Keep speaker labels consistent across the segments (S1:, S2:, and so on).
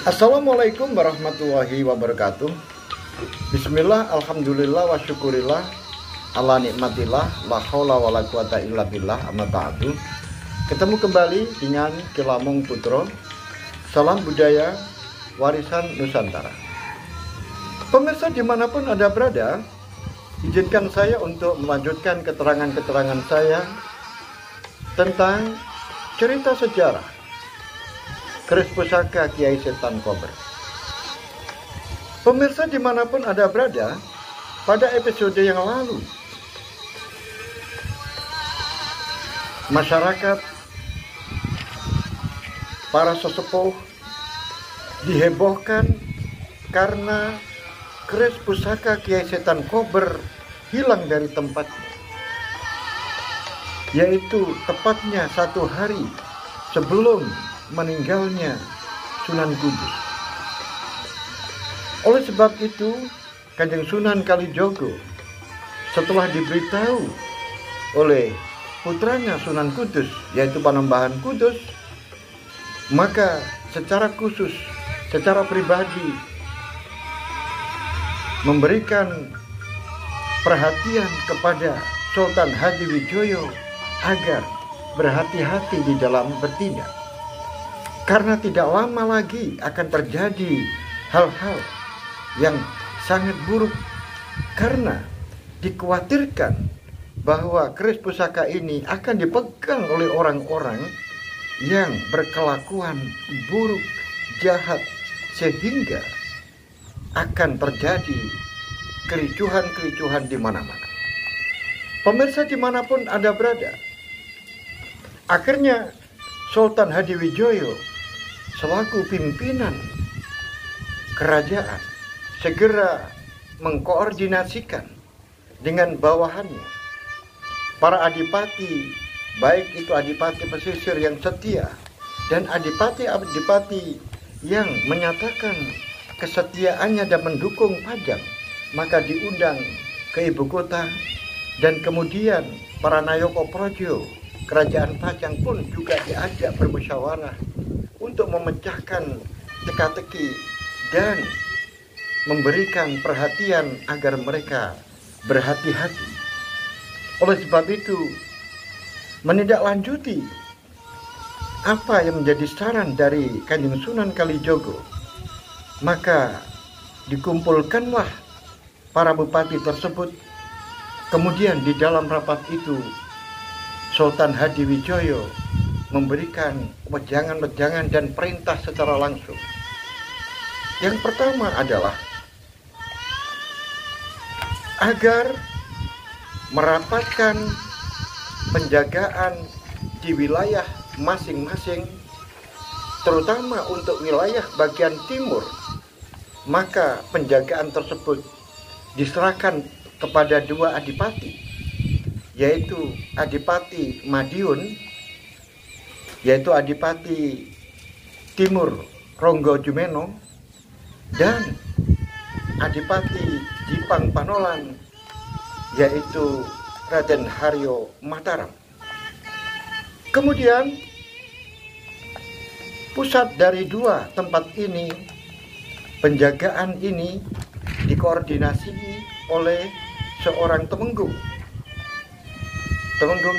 S1: Assalamualaikum warahmatullahi wabarakatuh. Bismillah, alhamdulillah, wa syukurillah, ala nikmatillah, la haula wa la quwata illa billah, amma ba'du. Ketemu kembali dengan Kilamong Putro. Salam budaya, warisan Nusantara. Pemirsa dimanapun Anda berada, izinkan saya untuk melanjutkan keterangan-keterangan saya tentang cerita sejarah keris pusaka Kiai Setan Kober. Pemirsa dimanapun Anda berada, pada episode yang lalu masyarakat, para sesepuh dihebohkan karena keris pusaka Kiai Setan Kober hilang dari tempatnya, yaitu tepatnya 1 hari sebelum meninggalnya Sunan Kudus. Oleh sebab itu, Kanjeng Sunan Kalijogo setelah diberitahu oleh putranya Sunan Kudus, yaitu Panembahan Kudus, maka secara khusus, secara pribadi memberikan perhatian kepada Sultan Hadiwijoyo agar berhati-hati di dalam bertindak. Karena tidak lama lagi akan terjadi hal-hal yang sangat buruk, karena dikhawatirkan bahwa keris pusaka ini akan dipegang oleh orang-orang yang berkelakuan buruk, jahat, sehingga akan terjadi kericuhan-kericuhan di mana-mana. Pemirsa dimanapun Anda berada, akhirnya Sultan Hadiwijoyo selaku pimpinan kerajaan segera mengkoordinasikan dengan bawahannya para adipati, baik itu adipati pesisir yang setia dan adipati-adipati yang menyatakan kesetiaannya dan mendukung Pajang, maka diundang ke ibu kota. Dan kemudian para Nayoko Projo kerajaan Pajang pun juga diajak bermusyawarah untuk memecahkan teka-teki dan memberikan perhatian agar mereka berhati-hati. Oleh sebab itu, menindaklanjuti apa yang menjadi saran dari Kanjeng Sunan Kalijogo, maka dikumpulkanlah para bupati tersebut. Kemudian di dalam rapat itu Sultan Hadiwijoyo memberikan wejangan-wejangan dan perintah secara langsung. Yang pertama adalah agar merapatkan penjagaan di wilayah masing-masing, terutama untuk wilayah bagian timur. Maka penjagaan tersebut diserahkan kepada 2 adipati, yaitu Adipati Madiun, yaitu Adipati Timur Ronggo Jumeno, dan Adipati Jipang Panolan, yaitu Raden Haryo Mataram. Kemudian pusat dari 2 tempat ini, penjagaan ini dikoordinasi oleh seorang temenggung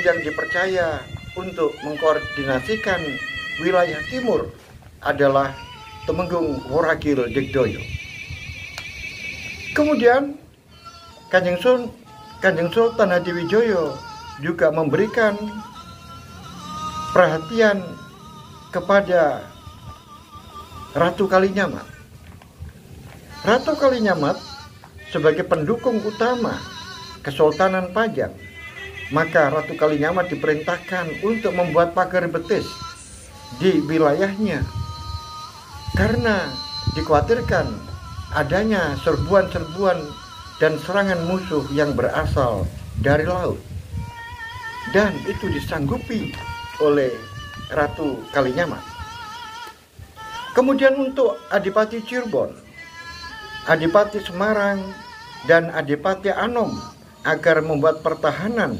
S1: yang dipercaya untuk mengkoordinasikan wilayah timur adalah Temenggung Woragil Digdoyo. Kemudian Kanjeng Sultan Hadiwijoyo juga memberikan perhatian kepada Ratu Kalinyamat. Ratu Kalinyamat sebagai pendukung utama Kesultanan Pajang, maka Ratu Kalinyamat diperintahkan untuk membuat pagar betis di wilayahnya, karena dikhawatirkan adanya serbuan-serbuan dan serangan musuh yang berasal dari laut, dan itu disanggupi oleh Ratu Kalinyamat. Kemudian untuk Adipati Cirebon, Adipati Semarang, dan Adipati Anom agar membuat pertahanan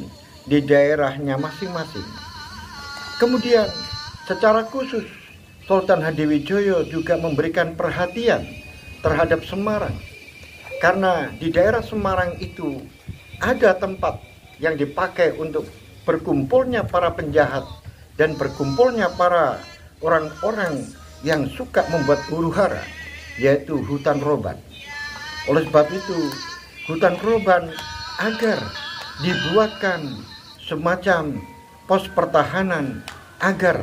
S1: di daerahnya masing-masing. Kemudian secara khusus Sultan Hadiwijaya juga memberikan perhatian terhadap Semarang. Karena di daerah Semarang itu ada tempat yang dipakai untuk berkumpulnya para penjahat dan berkumpulnya para orang-orang yang suka membuat huru-hara, yaitu hutan Roban. Oleh sebab itu, hutan Roban agar dibuatkan semacam pos pertahanan agar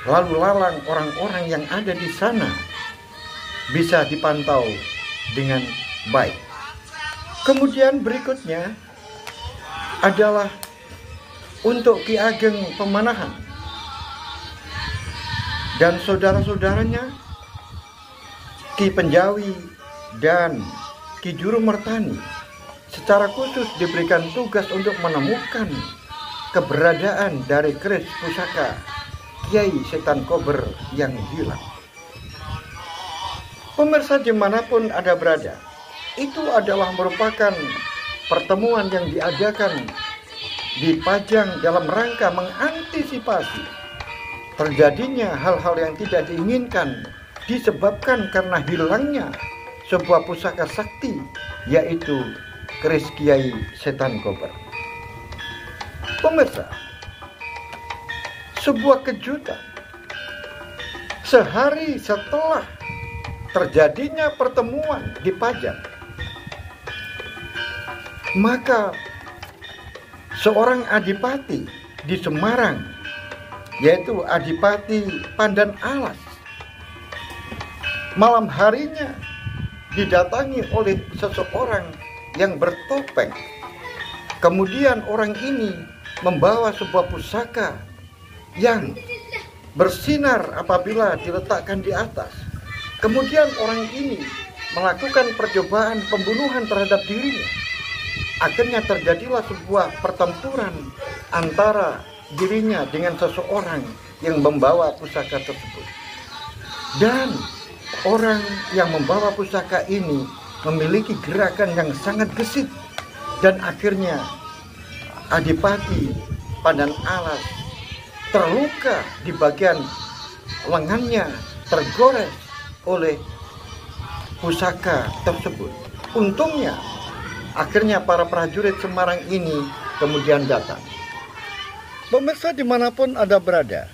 S1: lalu lalang orang-orang yang ada di sana bisa dipantau dengan baik. Kemudian berikutnya adalah untuk Ki Ageng Pemanahan dan saudara-saudaranya Ki Penjawi dan Ki Juru Mertani secara khusus diberikan tugas untuk menemukan keberadaan dari keris pusaka Kiai Setan Kober yang hilang. Pemirsa dimanapun Anda berada, itu adalah merupakan pertemuan yang diadakan di Pajang dalam rangka mengantisipasi terjadinya hal-hal yang tidak diinginkan disebabkan karena hilangnya sebuah pusaka sakti, yaitu keris Kiai Setan Kober. Pemirsa, sebuah kejutan sehari setelah terjadinya pertemuan di Pajang, maka seorang adipati di Semarang, yaitu Adipati Pandan Alas, malam harinya didatangi oleh seseorang yang bertopeng. Kemudian orang ini membawa sebuah pusaka yang bersinar apabila diletakkan di atas. Kemudian orang ini melakukan percobaan pembunuhan terhadap dirinya. Akhirnya terjadilah sebuah pertempuran antara dirinya dengan seseorang yang membawa pusaka tersebut. Dan orang yang membawa pusaka ini memiliki gerakan yang sangat gesit. Dan akhirnya Adipati Pandan Alas terluka di bagian lengannya, tergores oleh pusaka tersebut. Untungnya akhirnya para prajurit Semarang ini kemudian datang. Pemirsa dimanapun Anda berada,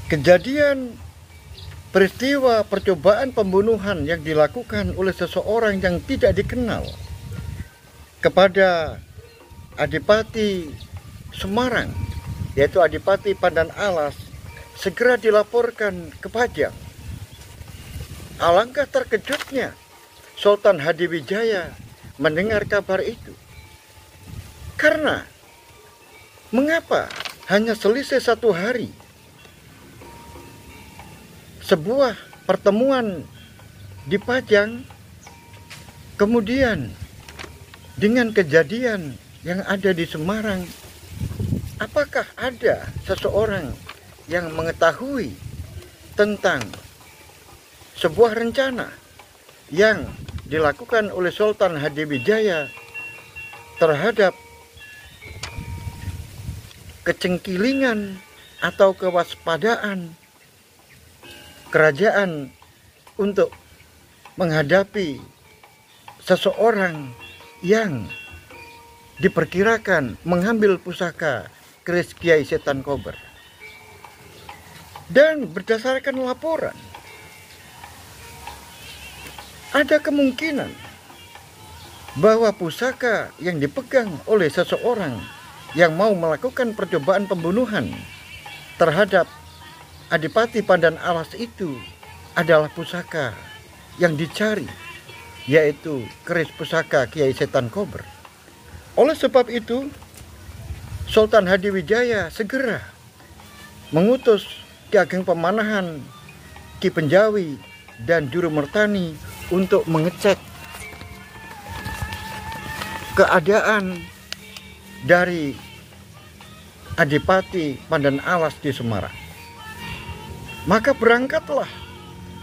S1: kejadian peristiwa percobaan pembunuhan yang dilakukan oleh seseorang yang tidak dikenal kepada Adipati Semarang, yaitu Adipati Pandan Alas, segera dilaporkan ke Pajang. Alangkah terkejutnya Sultan Hadiwijaya mendengar kabar itu. Karena mengapa hanya selisih 1 hari sebuah pertemuan di Pajang, kemudian dengan kejadian yang ada di Semarang, apakah ada seseorang yang mengetahui tentang sebuah rencana yang dilakukan oleh Sultan Hadiwijaya terhadap kecengkilingan atau kewaspadaan kerajaan untuk menghadapi seseorang yang diperkirakan mengambil pusaka keris Kiai Setan Kober. Dan berdasarkan laporan, ada kemungkinan bahwa pusaka yang dipegang oleh seseorang yang mau melakukan percobaan pembunuhan terhadap Adipati Pandan Alas itu adalah pusaka yang dicari, yaitu keris pusaka Kiai Setan Kober. Oleh sebab itu, Sultan Hadiwijaya segera mengutus Ki Ageng Pemanahan, Ki Penjawi, dan Juru Mertani untuk mengecek keadaan dari Adipati Pandan Alas di Semarang. Maka berangkatlah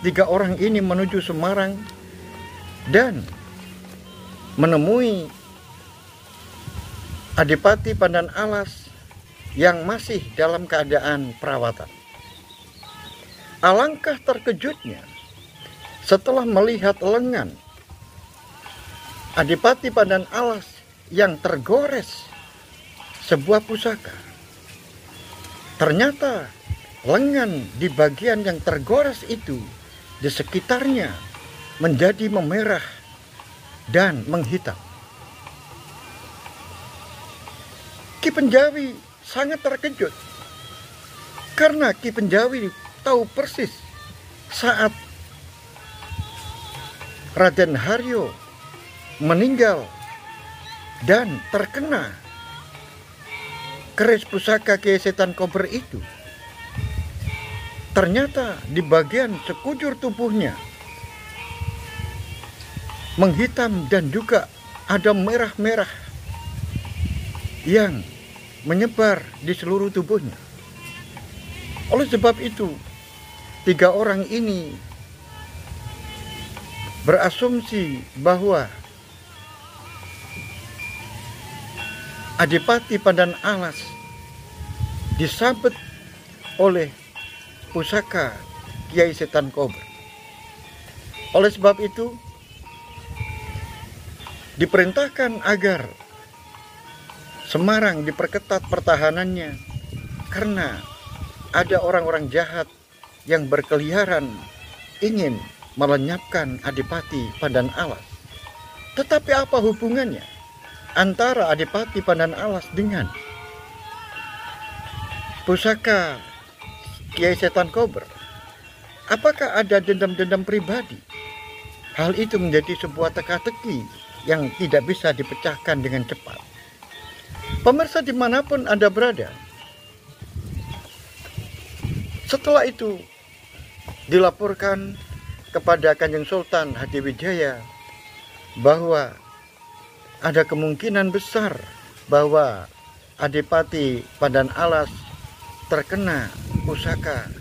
S1: 3 orang ini menuju Semarang dan menemui Adipati Pandan Alas yang masih dalam keadaan perawatan. Alangkah terkejutnya setelah melihat lengan Adipati Pandan Alas yang tergores sebuah pusaka. Ternyata lengan di bagian yang tergores itu di sekitarnya menjadi memerah dan menghitam. Ki Penjawi sangat terkejut karena Ki Penjawi tahu persis saat Raden Haryo meninggal dan terkena keris pusaka Kiai Setan Kober itu, ternyata di bagian sekujur tubuhnya menghitam dan juga ada merah-merah yang menyebar di seluruh tubuhnya. Oleh sebab itu, 3 orang ini berasumsi bahwa Adipati Pandan Alas disabet oleh pusaka Kiai Setan Kober. Oleh sebab itu, diperintahkan agar Semarang diperketat pertahanannya karena ada orang-orang jahat yang berkeliaran ingin melenyapkan Adipati Pandan Alas. Tetapi apa hubungannya antara Adipati Pandan Alas dengan pusaka Kiai Setan Kober? Apakah ada dendam-dendam pribadi? Hal itu menjadi sebuah teka-teki yang tidak bisa dipecahkan dengan cepat. Pemirsa dimanapun Anda berada, setelah itu dilaporkan kepada Kanjeng Sultan Hadiwijaya bahwa ada kemungkinan besar bahwa Adipati Pandan Alas terkena pusaka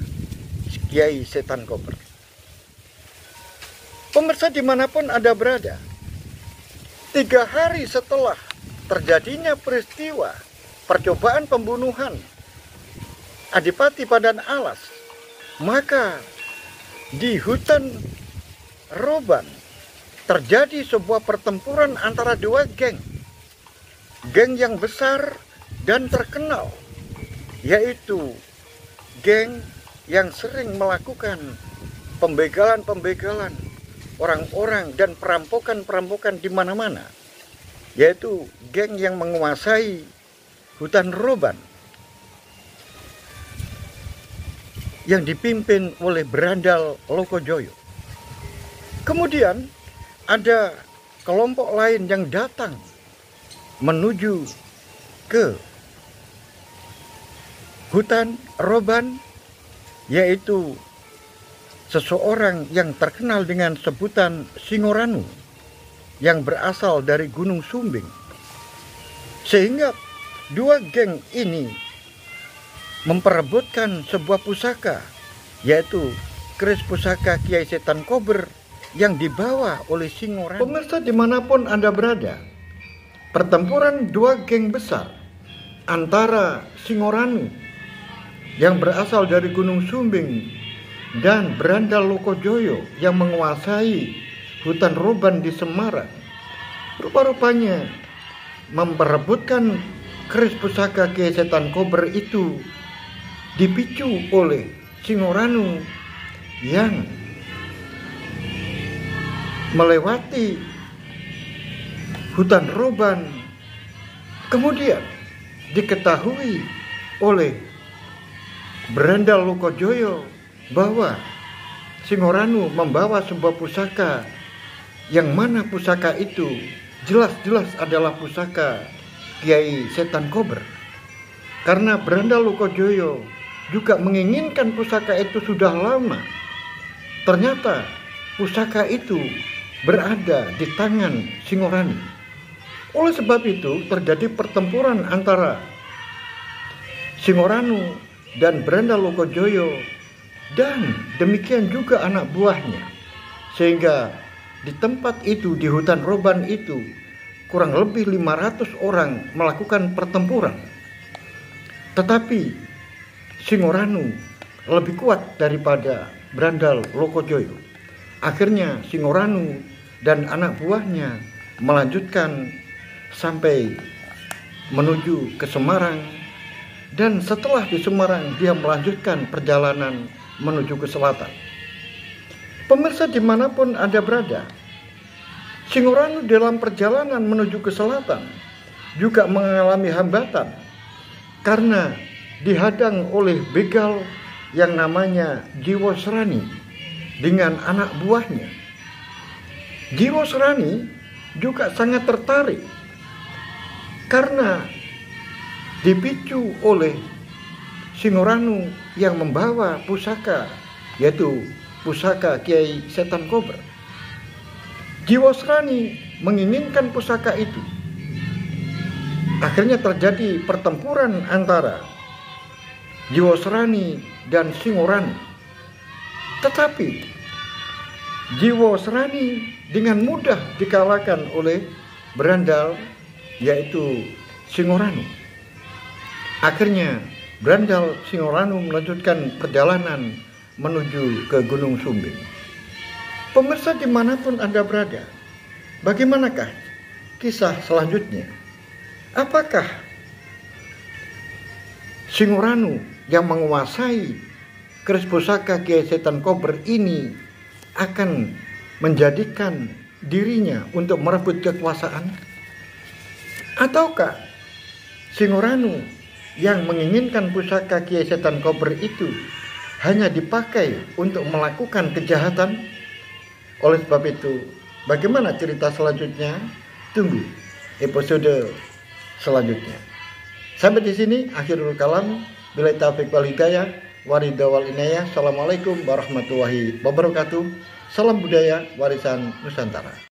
S1: Kiai Setan Kober. Pemirsa dimanapun Anda berada, 3 hari setelah terjadinya peristiwa percobaan pembunuhan Adipati Pandan Alas, maka di hutan Roban terjadi sebuah pertempuran antara 2 geng yang besar dan terkenal, yaitu geng yang sering melakukan pembegalan orang-orang dan perampokan di mana-mana, yaitu geng yang menguasai hutan Roban yang dipimpin oleh Berandal Lokojoyo. Kemudian ada kelompok lain yang datang menuju ke hutan Roban, yaitu seseorang yang terkenal dengan sebutan Singoranu yang berasal dari Gunung Sumbing. Sehingga 2 geng ini memperebutkan sebuah pusaka, yaitu keris pusaka Kiai Setan Kober yang dibawa oleh Singoranu. Pemirsa dimanapun Anda berada, pertempuran 2 geng besar antara Singoranu yang berasal dari Gunung Sumbing dan Berandal Lokojoyo yang menguasai hutan Roban di Semarang, rupa-rupanya memperebutkan keris pusaka Kiai Setan Kober itu dipicu oleh Singoranu yang melewati hutan Roban. Kemudian diketahui oleh Berandal Lokojoyo bahwa Singoranu membawa sebuah pusaka, yang mana pusaka itu jelas-jelas adalah pusaka Kiai Setan Kober. Karena Berandal Lokojoyo juga menginginkan pusaka itu sudah lama. Ternyata pusaka itu berada di tangan Singoranu. Oleh sebab itu terjadi pertempuran antara Singoranu dan Berandal Lokojoyo, dan demikian juga anak buahnya. Sehingga di tempat itu, di hutan Roban itu, kurang lebih 500 orang melakukan pertempuran. Tetapi Singoranu lebih kuat daripada Brandal Lokojoyo. Akhirnya Singoranu dan anak buahnya melanjutkan sampai menuju ke Semarang, dan setelah di Semarang dia melanjutkan perjalanan menuju ke selatan. Pemirsa dimanapun Anda berada, Singoranu dalam perjalanan menuju ke selatan juga mengalami hambatan karena dihadang oleh begal yang namanya Jiwosrani dengan anak buahnya. Jiwosrani juga sangat tertarik karena dipicu oleh Singoranu yang membawa pusaka, yaitu pusaka Kiai Setan Kober. Jiwosrani menginginkan pusaka itu. Akhirnya terjadi pertempuran antara Jiwosrani dan Singoranu. Tetapi Jiwosrani dengan mudah dikalahkan oleh Brandal, yaitu Singoranu. Akhirnya Brandal Singoranu melanjutkan perjalanan menuju ke Gunung Sumbing. Pemirsa dimanapun Anda berada, bagaimanakah kisah selanjutnya? Apakah Singoranu yang menguasai keris pusaka Kiai Setan Kober ini akan menjadikan dirinya untuk merebut kekuasaan? Ataukah Singoranu yang menginginkan pusaka Kiai Setan Kober itu hanya dipakai untuk melakukan kejahatan? Oleh sebab itu, bagaimana cerita selanjutnya? Tunggu episode selanjutnya. Sampai di sini akhirul kalam. Billahi taufiq wal hidayah. Waridha wal inayah. Assalamualaikum warahmatullahi wabarakatuh. Salam budaya warisan Nusantara.